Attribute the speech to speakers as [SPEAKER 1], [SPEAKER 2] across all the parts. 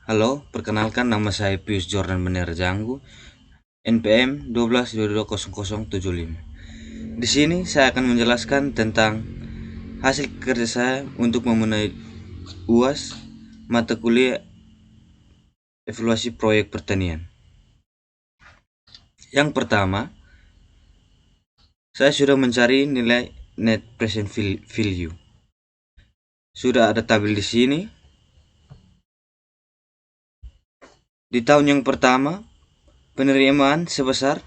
[SPEAKER 1] Halo, perkenalkan nama saya Pius Jordan Bener Janggu, NPM 12220075. Di sini saya akan menjelaskan tentang hasil kerja saya untuk memenuhi UAS mata kuliah evaluasi proyek pertanian. Yang pertama, saya sudah mencari nilai net present value. Sudah ada tabel di sini. Di tahun yang pertama, penerimaan sebesar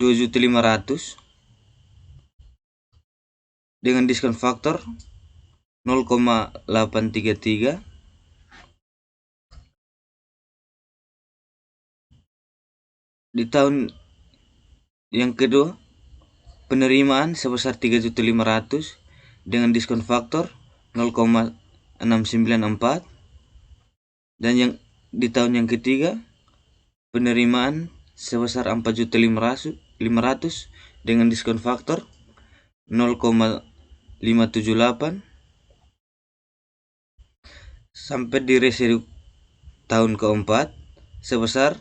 [SPEAKER 1] 2.500.000 dengan diskon faktor 0,833. Di tahun yang kedua, penerimaan sebesar 3.500.000 dengan diskon faktor 0,694. Dan yang di tahun yang ketiga, penerimaan sebesar 4.500.000 dengan diskon faktor 0,578. Sampai di residu tahun keempat sebesar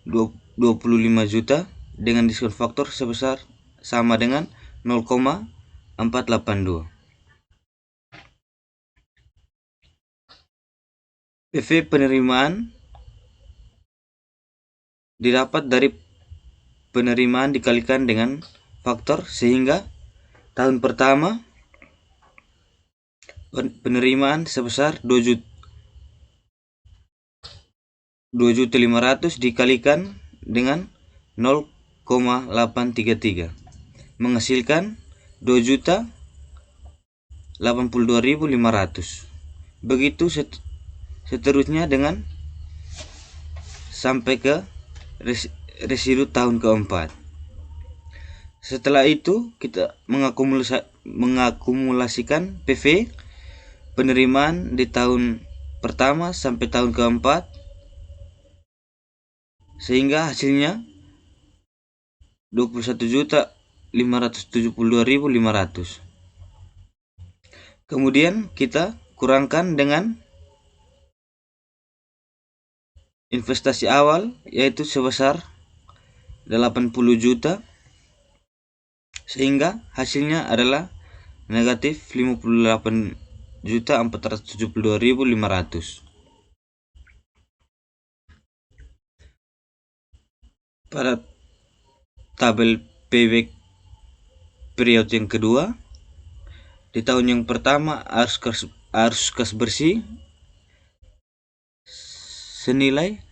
[SPEAKER 1] 25 juta dengan diskon faktor sebesar sama dengan 0,482. PV penerimaan didapat dari penerimaan dikalikan dengan faktor, sehingga tahun pertama penerimaan sebesar 2.500.000 dikalikan dengan 0,833 menghasilkan 2.082.500. Begitu seterusnya dengan sampai ke residu tahun keempat. Setelah itu kita mengakumulasikan PV penerimaan di tahun pertama sampai tahun keempat, sehingga hasilnya 21.572.500. Kemudian kita kurangkan dengan investasi awal, yaitu sebesar 80 juta, sehingga hasilnya adalah negatif 58.472.500. Pada tabel payback period yang kedua, di tahun yang pertama arus kas bersih senilai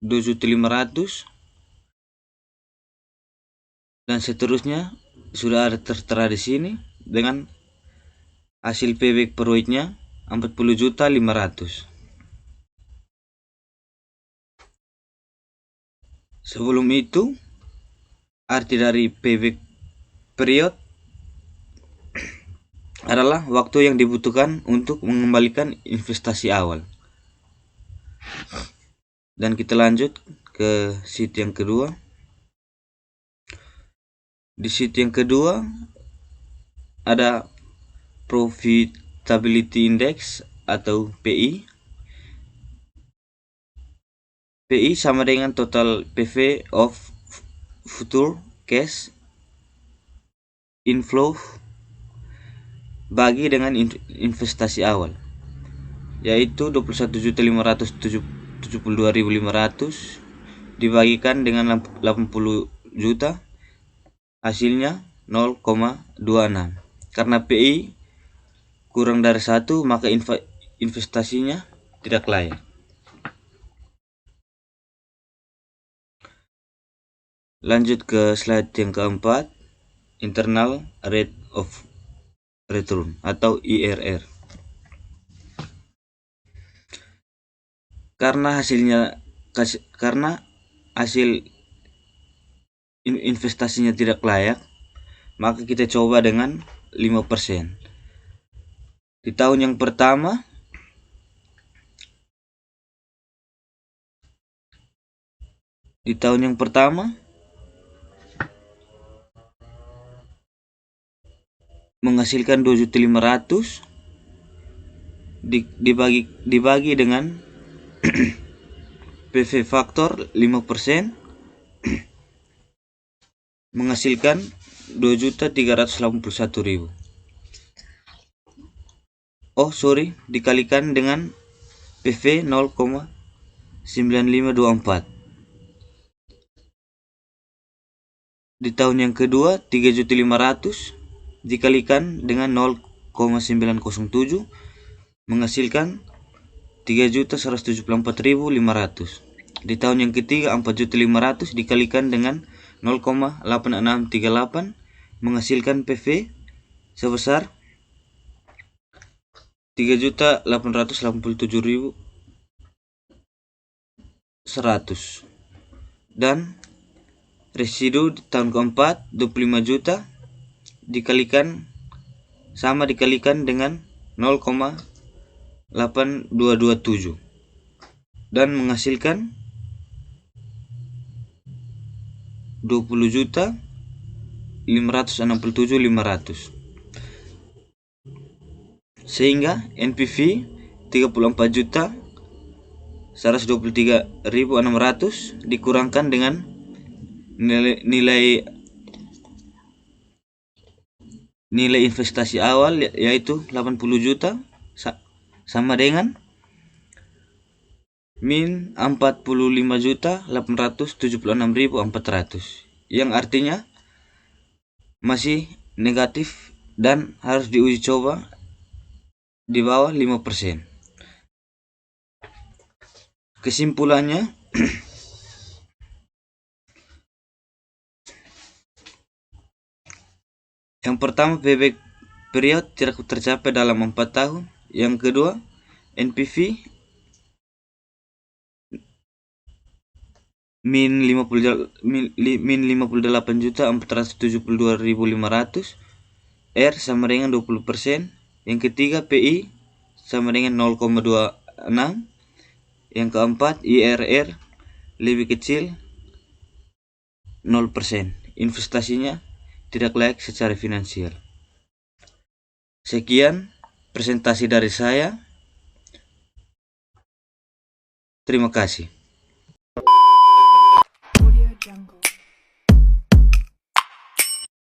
[SPEAKER 1] 2.500.000 dan seterusnya sudah ada tertera di sini dengan hasil payback periodnya 40.500.000. Sebelum itu, arti dari payback period adalah waktu yang dibutuhkan untuk mengembalikan investasi awal. Dan kita lanjut ke sheet yang kedua. Di sheet yang kedua ada Profitability Index atau PI. PI sama dengan total PV of future cash inflow bagi dengan investasi awal, yaitu 21.572.500 dibagikan dengan 80 juta, hasilnya 0,26. Karena PI kurang dari 1, maka investasinya tidak layak. Lanjut ke slide yang keempat, internal rate of return atau IRR. Karena hasil investasinya tidak layak, maka kita coba dengan 5%. Di tahun yang pertama menghasilkan 2.500.000 dibagi dengan PV faktor 5% menghasilkan 2.381.000. Dikalikan dengan PV 0,9524. Di tahun yang kedua 3.500.000 dikalikan dengan 0,907 menghasilkan 3.174.500. Di tahun yang ketiga 4.500.000 dikalikan dengan 0,8638 menghasilkan PV sebesar 3.887.100. Dan residu di tahun keempat 25 juta dikalikan dengan 0,8227 dan menghasilkan 20.567.500. Sehingga NPV 34.123.600 dikurangkan dengan nilai investasi awal yaitu 80 juta sama dengan min 45.876.400, yang artinya masih negatif dan harus diuji coba di bawah 5%. Kesimpulannya, yang pertama, payback period tidak tercapai dalam 4 tahun. Yang kedua, NPV min 58.472.500, R sama dengan 20%. Yang ketiga, PI sama dengan 0,26. Yang keempat, IRR lebih kecil 0%. Investasinya tidak layak secara finansial. Sekian presentasi dari saya. Terima kasih.